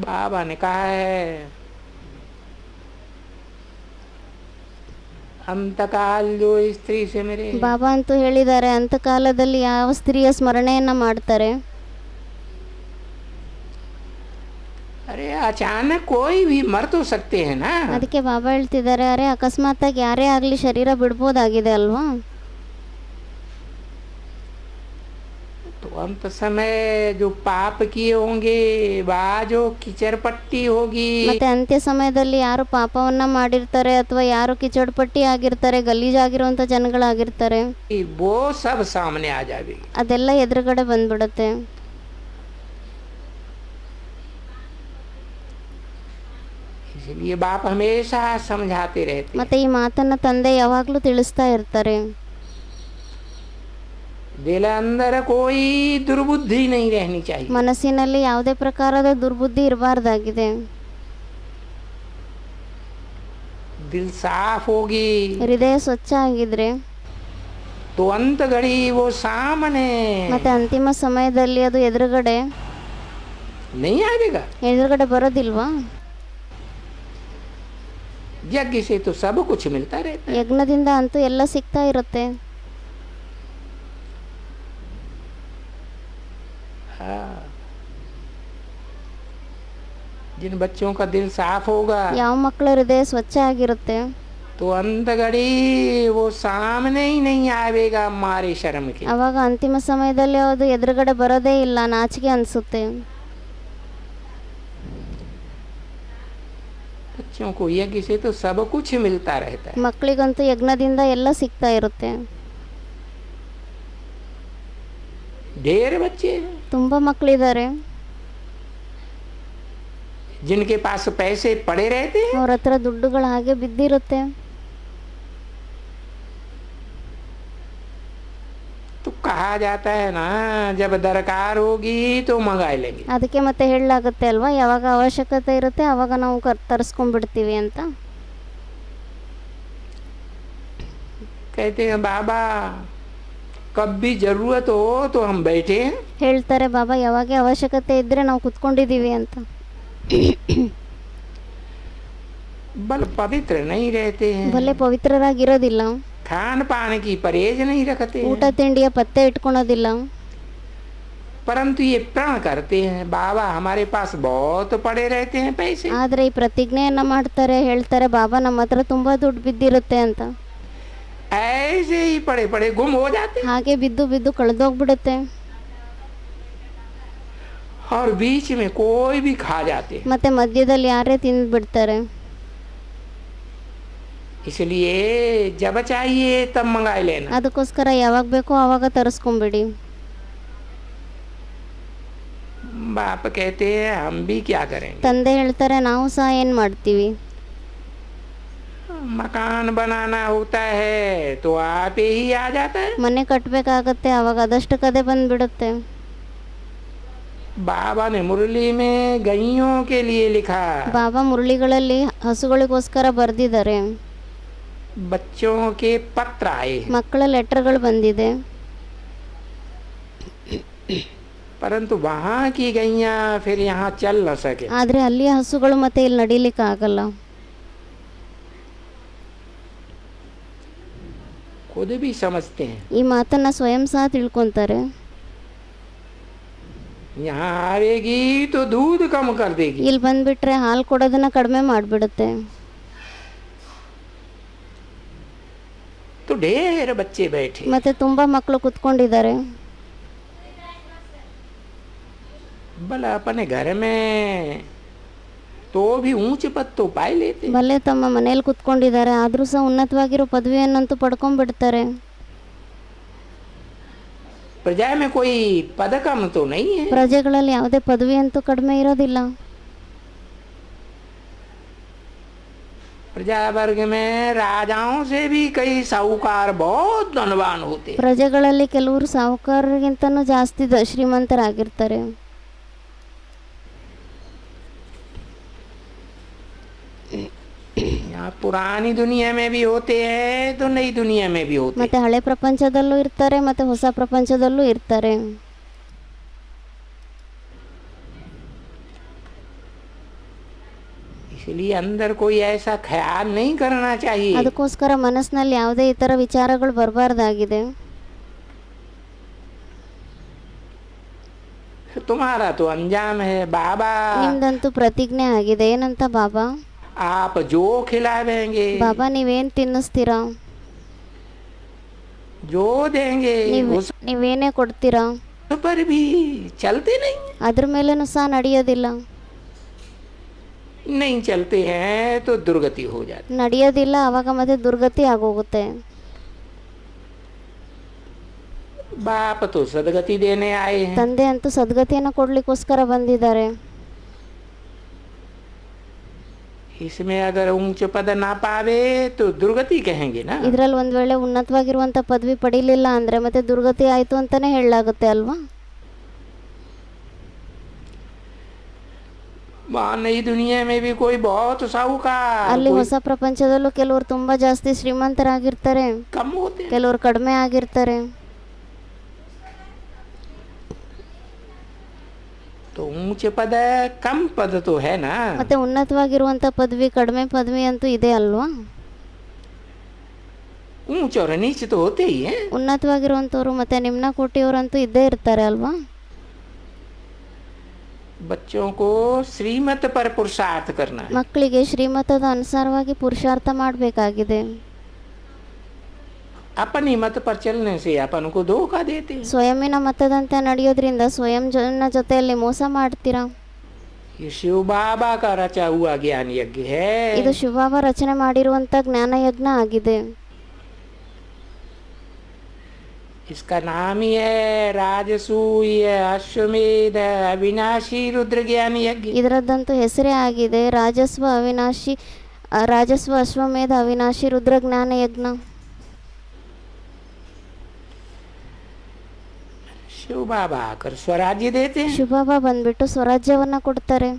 बाबा ने कहा है अंतकाल जो स्त्री से मेरे, ಬಾಬಾ ಅಂತೂ ಹೇಳಿದ್ದಾರೆ, ಅಂತಕಾಲದಲ್ಲಿ ಯಾವ ಸ್ತ್ರೀಯ ಸ್ಮರಣೆಯನ್ನು ಮಾಡ್ತಾರೆ. अरे अचानक कोई भी मर तो सकते हैं ना. ಅದಕ್ಕೆ ಬಾಬಾ ಹೇಳ್ತಿದ್ದಾರೆ, ಅರೆ ಅಕಸ್ಮಾತಾಗಿ ಯಾರೇ ಆಗಲಿ ಶರೀರ ಬಿಡ್ಬೋದಾಗಿದೆ ಅಲ್ವಾ. तो अंत समय जो पाप किए होंगे वह जो कीचड़ पट्टी होगी, ಮತ್ತೆ ಅಂತ್ಯ ಸಮಯದಲ್ಲಿ ಯಾರು ಪಾಪವನ್ನ ಮಾಡಿರ್ತಾರೆ ಅಥವಾ ಯಾರು ಕಿಚಡ್ಪಟ್ಟಿ ಆಗಿರ್ತಾರೆ, ಗಲೀಜಾಗಿರುವಂಥ ಜನಗಳಾಗಿರ್ತಾರೆ, वो सब सामने आ जाएगी. ಅದೆಲ್ಲ ಎದುರುಗಡೆ ಬಂದ್ಬಿಡುತ್ತೆ. इसलिए बाप हमेशा समझाते रहते हैं. ಮತ್ತೆ ಈ ಮಾತನ್ನ ತಂದೆ ಯಾವಾಗಲೂ ತಿಳಿಸ್ತಾ ಇರ್ತಾರೆ. दिल अंदर कोई दुर्बुद्धि नहीं रहनी चाहिए. ಮನಸ್ಸಿನಲ್ಲಿ ಯಾವುದೇ ಪ್ರಕಾರದ ದುರ್ಬುದ್ಧಿ ಇರಬಾರ್ದಾಗಿದೆ. दिल साफ होगी ಹೃದಯ ಸ್ವಚ್ಛ ಆಗಿದ್ರೆ तो अंत घड़ी वो सामने ಮತ್ತೆ ಅಂತಿಮ ಸಮಯದಲ್ಲಿ ಅದು ಎದುರುಗಡೆ नहीं ಬರೋದಿಲ್ವಾ. यज्ञ से तो सब कुछ मिलता रहता है. ಯಜ್ಞದಿಂದ ಅಂತೂ ಎಲ್ಲ ಸಿಗ್ತಾ ಇರುತ್ತೆ. हाँ. जिन बच्चों का दिल साफ होगा ಯಾವ ಮಕ್ಕಳ ಹೃದಯ ಸ್ವಚ್ಛ ಆಗಿರುತ್ತೆ तो अंत घड़ी वो सामने ही नहीं आएगा हमारे शर्म के. ಅವಾಗ ಅಂತಿಮ ಸಮಯದಲ್ಲಿ ಅದು ಎದುರುಗಡೆ ಬರೋದೇ ಇಲ್ಲ, ನಾಚಿಕೆ ಅನಿಸುತ್ತೆ. बच्चों को यज्ञ से तो सब कुछ मिलता रहता है. ಮಕ್ಕಳಿಗಂತೂ ಯಜ್ಞದಿಂದ ಎಲ್ಲ ಸಿಗ್ತಾ ಇರುತ್ತೆ. ढेर बच्चे हैं ತುಂಬ ಮಕ್ಕಳಿದ್ದಾರೆ, जिनके पास पैसे पड़े रहते हैं. ಅವ್ರ ಹತ್ರ ದುಡ್ಡುಗಳು ಹಾಗೆ ಬಿದ್ದಿರುತ್ತೆ. तो कहा जाता है ना जब दरकार होगी तो मंगा लेंगे. ಅದಕ್ಕೆ ಮತ್ತೆ ಹೇಳಲಾಗುತ್ತೆ ಅಲ್ವಾ, ಯಾವಾಗ ಅವಶ್ಯಕತೆ ಇರುತ್ತೆ ಆವಾಗ ನಾವು ತರಿಸ್ಕೊಂಡ್ಬಿಡ್ತೀವಿ ಅಂತ. कहते हैं बाबा कब भी जरूरत हो तो हम बैठे हैं. ಹೇಳ್ತಾರೆ ಬಾಬಾ, ಯಾವಾಗ ಅವಶ್ಯಕತೆ ಇದ್ರೆ ನಾವು ಕುತ್ಕೊಂಡಿದೀವಿ ಅಂತ. बल पवित्र नहीं रहते हैं, ಭಲೆ ಪವಿತ್ರರಾಗಿರೋದಿಲ್ಲ, खान पान की परहेज नहीं रखते ಊಟ हैं, ತಿಂಡಿಯ ಪತ್ತೆ ಇಟ್ಕೊಳೋದಿಲ್ಲ. परंतु ये प्रण करते हैं बाबा हमारे पास बहुत पड़े रहते हैं पैसे. ಆದ್ರೆ ಈ ಪ್ರತಿಜ್ಞೆಯನ್ನ ಮಾಡ್ತಾರೆ, ಹೇಳ್ತಾರೆ ಬಾಬಾ ನಮ್ಮ ಹತ್ರ ತುಂಬಾ ದುಡ್ಡು ಬಿದ್ದಿರುತ್ತೆ ಅಂತ. ऐसे ही पड़े पड़े गुम हो जाते हैं ಹಾಗೆ ಬಿದ್ದು ಬಿದ್ದು ಕಳೆದೋಗ್ಬಿಡುತ್ತೆ. और बीच में कोई भी खा जाते हैं. ಮತ್ತೆ ಮಧ್ಯದಲ್ಲಿ ಯಾರೇ ತಿಂದ್ಬಿಡ್ತಾರೆ. इसलिए जब चाहिए तब मंगा लेना. ಅದಕ್ಕೋಸ್ಕರ ಯಾವಾಗ ಬೇಕೋ ಆವಾಗ ತರಿಸ್ಕೊಂಬಿಡಿ. बाप कहते हैं हम भी क्या करेंगे. ತಂದೆ ಹೇಳ್ತಾರೆ, ನಾವು ಸಹ ಏನ್ ಮಾಡ್ತೀವಿ. मकान बनाना होता है तो आप ही आ जाता है. ಮನೆ ಕಟ್ಟಬೇಕಾಗತ್ತೆ, ಆವಾಗ ಅದಷ್ಟಕ್ಕದೇ ಬಂದ್ಬಿಡುತ್ತೆ. बाबा ने मुरली में गैयों के लिए लिखा, ಬಾಬಾ ಮುರಳಿಗಳಲ್ಲಿ ಹಸುಗಳಿಗೋಸ್ಕರ ಬರ್ದಿದ್ದಾರೆ. बच्चों के पत्र आए हैं. ಮಕ್ಕಳ ಲೆಟರ್ಗಳು ಬಂದಿದೆ. परंतु वहाँ की गैया फिर यहाँ चल न सके. ಆದ್ರೆ ಅಲ್ಲಿಯ ಹಸುಗಳು ಮತ್ತೆ ಇಲ್ಲಿ ನಡೀಲಿಕ್ಕೆ ಆಗಲ್ಲ. खुद भी समझते हैं. ಈ ಮಾತನ್ನ ಸ್ವಯಂ ಸಹ ತಿಳ್ಕೊಂತಾರೆ. यहाँ आवेगी तो दूध कम कर देगी. ಇಲ್ಲಿ ಬಂದ್ಬಿಟ್ರೆ ಹಾಲು ಕೊಡೋದನ್ನ ಕಡಿಮೆ ಮಾಡಿಬಿಡುತ್ತೆ. तो ढेर बच्चे बैठे. ಮತ್ತೆ ತುಂಬಾ ಮಕ್ಕಳು ಕುತ್ಕೊಂಡಿದ್ದಾರೆ. भला अपने घर में तो भी ऊंच पद तो पाए लेते. ಭಲೆ ತಮ್ಮ ಮನೇಲಿ ಕುತ್ಕೊಂಡಿದ್ದಾರೆ, ಆದ್ರೂ ಸಹ ಉನ್ನತವಾಗಿರೋ ಪದವಿಯನ್ನಂತೂ ಪಡ್ಕೊಂಡ್ಬಿಡ್ತಾರೆ. प्रजा में कोई पद कम तो नहीं है. ಪ್ರಜೆಗಳಲ್ಲಿ ಯಾವುದೇ ಪದವಿ ಅಂತೂ ಕಡಿಮೆ ಇರೋದಿಲ್ಲ. प्रजा वर्ग में राजाओं से भी कई साहूकार बहुत धनवान होते हैं। ಪ್ರಜೆಗಳಲ್ಲಿ ಕೆಲವರು ಸಾಹುಕಾರರಿಗಿಂತನೂ ಜಾಸ್ತಿ ಶ್ರೀಮಂತರಾಗಿರ್ತಾರೆ. यहाँ पुरानी दुनिया में भी होते हैं तो नई दुनिया में भी होते ಮತ್ತೆ ಹಳೆ ಪ್ರಪಂಚದಲ್ಲೂ ಇರ್ತಾರೆ ಮತ್ತೆ ಹೊಸ ಪ್ರಪಂಚದಲ್ಲೂ ಇರ್ತಾರೆ. इसलिए अंदर कोई ऐसा ख्याल नहीं करना चाहिए ಅದಕ್ಕೋಸ್ಕರ ಮನಸ್ಸಿನಲ್ಲಿ ಯಾವುದೇ ಇತರ ವಿಚಾರಗಳು ಬರಬಾರ್ದಾಗಿದೆ. तुम्हारा तो अंजाम है बाबा, ನಿಮ್ದಂತೂ ಪ್ರತಿಜ್ಞೆ ಆಗಿದೆ. ಏನಂತ ಬಾಬಾ? आप जो खिलावेंगे, ಬಾಬಾ ನೀವೇನ್ ತಿನ್ನಿಸ್ತೀರಾ, जो देंगे ನೀವೇನೇ ಕೊಡ್ತೀರಾ पर भी चलते नहीं, ಅದ್ರ ಮೇಲೇನೂ ಸಹ ನಡೆಯೋದಿಲ್ಲ. नहीं चलते हैं तो दुर्गति हो जाती. ನಡೆಯೋದಿಲ್ಲ, ಅವಾಗ ಮತ್ತೆ ದುರ್ಗತಿ ಆಗೋಗುತ್ತೆ. बाप तो सदगति देने आए हैं, ತಂದೆ ಅಂತೂ ಸದ್ಗತಿಯನ್ನು ಕೊಡ್ಲಿಕ್ಕೋಸ್ಕರ ಬಂದಿದ್ದಾರೆ. इसमें अगर ऊंच पद ना पावे तो दुर्गति कहेंगे ना. ಇದ್ರಲ್ಲಿ ಒಂದ್ ವೇಳೆ ಉನ್ನತವಾಗಿರುವಂತ ಪದವಿ ಪಡೀಲಿಲ್ಲ ಅಂದ್ರೆ ಮತ್ತೆ ದುರ್ಗತಿ ಆಯ್ತು ಅಂತಾನೆ ಹೇಳಲಾಗುತ್ತೆ ಅಲ್ವಾ. वहाँ नई दुनिया में भी कोई बहुत साहूकार, ಅಲ್ಲಿ कोई ಹೊಸ ಪ್ರಪಂಚದಲ್ಲೂ ಕೆಲವರು ತುಂಬಾ ಜಾಸ್ತಿ ಶ್ರೀಮಂತರಾಗಿರ್ತಾರೆ, कम होते हैं. ಕೆಲವರು ಕಡಿಮೆ ಆಗಿರ್ತಾರೆ. तो ऊंच पद कम पद तो है ना, ಮತ್ತೆ ಉನ್ನತವಾಗಿರುವಂತ ಪದವಿ ಕಡಿಮೆ ಪದವಿ ಅಂತೂ ಇದೆ ಅಲ್ವಾ. ऊंच और नीच तो होते ही हैं. ಉನ್ನತವಾಗಿರುವಂತವ್ರು ಮತ್ತೆ ನಿಮ್ನ ಕೋಟಿಯವರಂತೂ ಇದ್ದೇ ಇರ್ತಾರೆ ಅಲ್ವಾ. बच्चों को श्रीमत पर पुरुषार्थ करना है. ಮಕ್ಕಳಿಗೆ ಶ್ರೀಮತದ ಅನುಸಾರವಾಗಿ ಪುರುಷಾರ್ಥ ಮಾಡಬೇಕಾಗಿದೆ. अपनी मत पर चलने से अपन को धोखा देते हैं. ಸ್ವಯಂನ ಮತದಂತೆ ನಡೆಯೋದ್ರಿಂದ ಸ್ವಯಂ ಜನ ಜೊತೆಯಲ್ಲಿ ಮೋಸ ಮಾಡ್ತೀರಾ. ये शिव बाबा का रचा हुआ ज्ञान यज्ञ है. ಇದು ಶಿವಬಾಬಾ ರಚನೆ ಮಾಡಿರುವಂತ ಜ್ಞಾನ ಯಜ್ಞ ಆಗಿದೆ. इसका नाम ही है राजसूय अश्वमेध अविनाशी रुद्र ज्ञान यज्ञ. ಇದರದ್ದಂತೂ ಹೆಸರೇ ಆಗಿದೆ ರಾಜಸ್ವ ಅಶ್ವಮೇಧ ಅವಿನಾಶಿ ರುದ್ರ ಜ್ಞಾನ ಯಜ್ಞ. शिव बाबा आकर स्वराज्य देते हैं. ಶಿವಬಾಬಾ ಬಂದ್ಬಿಟ್ಟು ಸ್ವರಾಜ್ಯವನ್ನ ಕೊಡ್ತಾರೆ.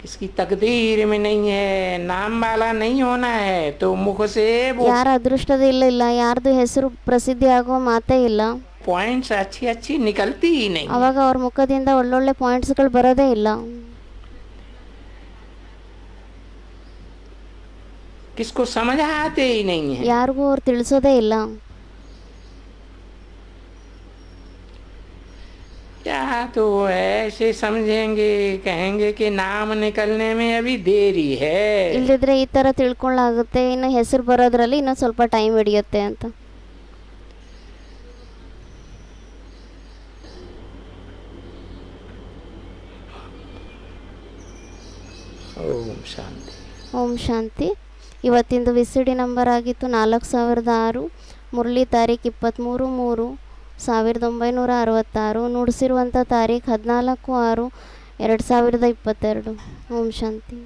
किसकी तकदीर में नहीं है, नाम वाला नहीं होना है तो मुख से वो ಯಾರ ಅದೃಷ್ಟದ ಇಲ್ಲ ಯಾರ್ದು ಹೆಸರು ಪ್ರಸಿದ್ಧಿ ಆಗೋ ಮಾತೇ ಇಲ್ಲ. पॉइंट्स अच्छी अच्छी निकलती ही नहीं. ಅವಾಗ ಅವ್ರ ಮುಖದಿಂದ ಒಳ್ಳೊಳ್ಳೆ ಪಾಯಿಂಟ್ಸ್ಗಳು ಬರೋದೇ ಇಲ್ಲ. किसको समझ आते ही नहीं है. ಯಾರಿಗೂ ಅವ್ರು ತಿಳಿಸೋದೇ ಇಲ್ಲ. क्या तो ऐसे समझेंगे, कहेंगे कि नाम निकलने में अभी देरी है. ಇಲ್ದಿದ್ರೆ ಈ ತರ ತಿಳ್ಕೊಳ್ಳಾಗುತ್ತೆ, ಇನ್ನು ಹೆಸರು ಬರೋದ್ರಲ್ಲಿ ಇನ್ನೂ ಸ್ವಲ್ಪ ಟೈಮ್ ಹಿಡಿಯುತ್ತೆ ಅಂತ. ओम शांति. ಓಂ ಶಾಂತಿ. ಇವತ್ತಿಂದು ವಿಸಿಡಿ ನಂಬರ್ ಆಗಿತ್ತು 4006, ಮುರಳಿ ತಾರೀಖು 23/3/1966, ನುಡಿಸಿರುವಂಥ ತಾರೀಖು 14/6/2022. ಓಂ ಶಾಂತಿ.